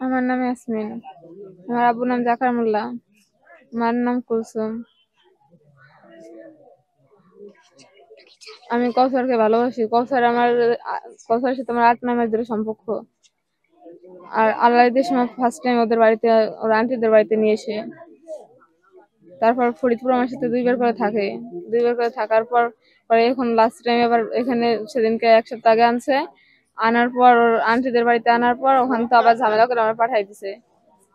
আমার নাম ইয়াসমিন। আমার আব্বুর নাম জাকার মোল্লা। মার নাম কুলসুম। আমি কৌসারকে ভালোবাসি। কৌসারের সাথে আমার ৮-৯ মাস ধরে সম্পর্ক। আর আল্লাহ ঈদের সময় ফার্স্ট টাইম ওদের বাড়িতে, ওর আন্টিদের বাড়িতে নিয়ে এসে, তারপর ফরিদপুর আমার সাথে ২ বার করে থাকে। ২ বার করে থাকার পর পরে এখন লাস্ট টাইম আবার এখানে সেদিনকে ১ সপ্তাহ আগে আনছে। আনার পর ওর আন্টিদের বাড়িতে আনার পর ওখানে তো আবার ঝামেলা করে আমার পাঠাই দিছে।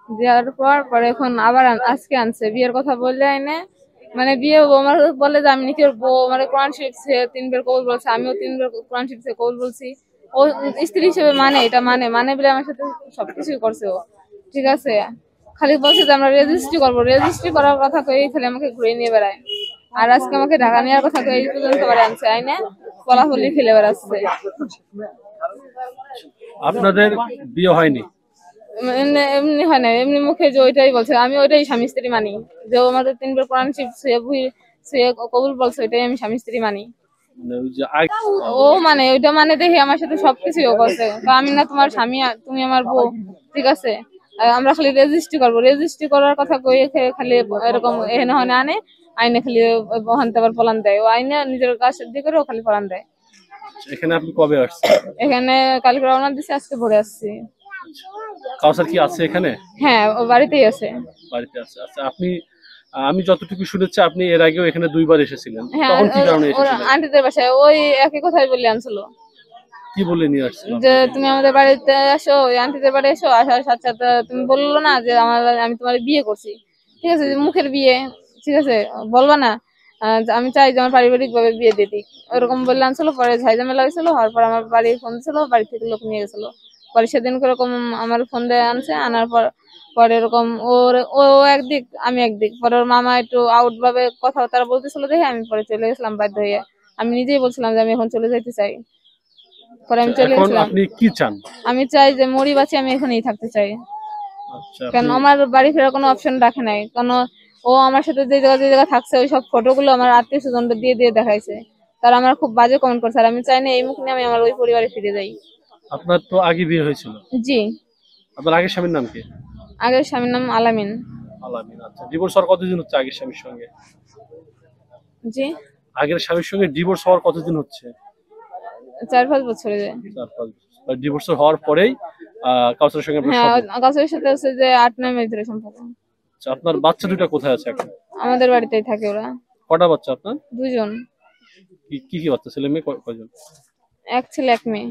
দেওয়ার পর পরে এখন আবার আজকে আনছে। বিয়ের কথা বললে আইনে, মানে বিয়ে আমার বলে যে আমি নাকি ওর বউ, মানে কোরআন শরীফ সে ৩ বার কবুল বলছে, আমিও ৩ বার কোরআন শরীফ সে কবুল বলছি। ও স্ত্রী হিসেবে মানে, এটা মানে বলে আমার সাথে সবকিছুই করছে ও। ঠিক আছে, খালি বলছে যে আমরা রেজিস্ট্রি করবো, রেজিস্ট্রি করার কথা কই খালি আমাকে ঘুরে নিয়ে বেড়ায়। আর আজকে আমাকে ঢাকা নেওয়ার কথা কই এই পর্যন্ত বারে আনছে আইনে ফলাফলি খেলে বেড়াচ্ছে। আপনাদের বিয়ে হয়নি? এমনি এমনি হয় না, এমনি মুখে যে ওইটাই বলছে, আমি ওইটাই স্বামী স্ত্রী মানি। যে ও আমাদের ৩ বার কোরআন শরীফ সে কবুল বলছে, ওইটাই আমি স্বামী স্ত্রী মানি। মানে ওই যে ও মানে ওইটা মানে দেখে আমার সাথে সবকিছু ও করছে। তো আমি না তোমার স্বামী, তুমি আমার বউ, ঠিক আছে, আমরা খালি রেজিস্ট্রি করবো, রেজিস্ট্রি করার কথা কই খালি এরকম এখানে হনে আনে আইনে খালি ওখানতে আবার পলান দেয়। ও আইনে নিজের কাজ সিদ্ধি করে ও খালি পলান দেয়। এখানে আপনি কবে আসছেন? এখানে কালকে রওনা দিছি, আজকে ভোরে আসছি। কাউসার কি আছে এখানে? হ্যাঁ, ও বাড়িতেই আছে। বাড়িতে আছে। আচ্ছা, আমি যতটুকু শুনেছি আপনি এর আগেও এখানে ২ বার এসেছিলেন। হ্যাঁ, তখন কি কারণে ওর এসেছিলেন? আন্টিদের বাসায় ওই একই কথাই বলে আনছিল কি বলে নিয়ে আসছিলেন? যে তুমি আমাদের বাড়িতে আসো, ওই আন্টিদের বাড়ি এসো। আসার সাথে সাথে তুমি বললো না যে আমি তোমার বিয়ে করছি, ঠিক আছে, যে মুখের বিয়ে, ঠিক আছে, বলবা না যে আমি চাই যে আমার পারিবারিক ভাবে বিয়ে দিয়ে দিক, ওরকম বললে আনছিল। পরে ঝামেলা হয়েছিল, হওয়ার পর আমার বাড়ি ফোন ছিল, বাড়ি থেকে লোক নিয়ে গেছিল। পরে সেদিন এরকম আমার ফোন দিয়ে আনছে, আনার পর পরে এরকম ও একদিক আমি একদিক। পরে ওর মামা একটু আউট ভাবে কথাবার্তা বলতেছিল দেখে আমি পরে চলে গেছিলাম বাধ্য হয়ে। আমি নিজেই বলছিলাম যে আমি এখন চলে যেতে চাই। পরে আমি চলে এখন গেছিলাম। আপনি কি চান? আমি চাই যে মরি বাঁচি আমি এখানেই থাকতে চাই। আচ্ছা, কারণ আপনি আমার বাড়ি ফেরার কোনো অপশন রাখে নাই। কারণ ও আমার সাথে যে জায়গা থাকছে ওই সব ফটোগুলো আমার আত্মীয় স্বজনদের দিয়ে দেখাইছে। তারা আমার খুব বাজে কমেন্ট করছে। আর আমি চাই না এই মুখ নিয়ে আমি আমার ওই পরিবারে ফিরে যাই। আপনার তো আগে বিয়ে হয়েছিল। জি। আপনার আগের স্বামীর নাম কি? আগের স্বামীর নাম আলামিন। আলামিন। আচ্ছা, ডিভোর্স হওয়ার কতদিন হচ্ছে আগের স্বামীর সঙ্গে? জি, আগের স্বামীর সঙ্গে ডিভোর্স হওয়ার কতদিন হচ্ছে? ৪-৫ বছরে যায়। ৪-৫ বছর। ডিভোর্স হওয়ার পরেই কাউসারের সঙ্গে আপনার হ্যাঁ, সম্পর্ক। গাছের সাথে হচ্ছে যে ৮-৯ মাস ধরে সম্পর্ক। আচ্ছা, আপনার বাচ্চা দুটো কোথায় আছে এখন? আমাদের বাড়িতেই থাকে ওরা। কটা বাচ্চা আপনার? ২ জন। কি বাচ্চা, ছেলে মেয়ে কয়জন? ১ ছেলে ১ মেয়ে।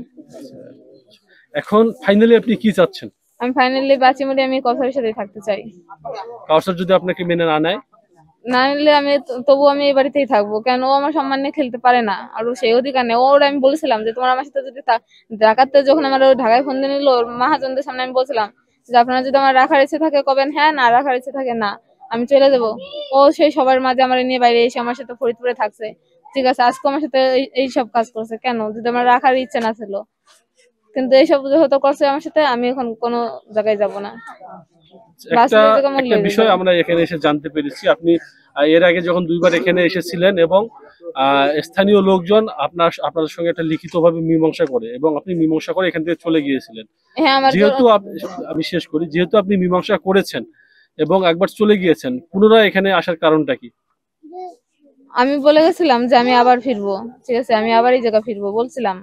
এখন ফাইনালি আপনি কি চাচ্ছেন? আমি ফাইনালি বাঁচি মরি আমি কসারের সাথেই থাকতে চাই। কাউসার যদি আপনাকে মেনে না নেয়? না নিলে আমি তবু আমি এই বাড়িতেই থাকবো। কেন ও আমার সম্মান নিয়ে খেলতে পারে না, আর সেই অধিকার নেই ওর। আমি বলেছিলাম যে তোমার আমার সাথে যদি ঢাকাতে, যখন আমার ঢাকায় ফোন দিয়ে নিল মহাজনদের সামনে, আমি বলছিলাম যে আপনারা যদি আমার রাখার ইচ্ছে থাকে কবেন হ্যাঁ, না রাখার ইচ্ছে থাকে না, আমি চলে যাবো। ও সেই সবার মাঝে আমার নিয়ে বাইরে এসে আমার সাথে ফরিদপুরে থাকছে, ঠিক আছে, আজকে আমার সাথে এই সব কাজ করছে। কেন, যদি আমার রাখার ইচ্ছে না ছিল, কিন্তু এইসব যেহেতু করছে আমার সাথে, আমি এখন কোনো জায়গায় যাব না। একটা বিষয় আমরা এখানে এসে জানতে পেরেছি, আপনি এর আগে যখন ২ বার এখানে এসেছিলেন এবং স্থানীয় লোকজন আপনাদের সঙ্গে একটা লিখিতভাবে মীমাংসা করে এবং আপনি মীমাংসা করে এখান থেকে চলে গিয়েছিলেন। হ্যাঁ, যেহেতু আমি শেষ করি, যেহেতু আপনি মীমাংসা করেছেন এবং একবার চলে গিয়েছেন, পুনরায় এখানে আসার কারণটা কি? আমি বলে গেছিলাম যে আমি আবার ফিরবো, ঠিক আছে, আমি আবার এই জায়গা ফিরবো বলছিলাম।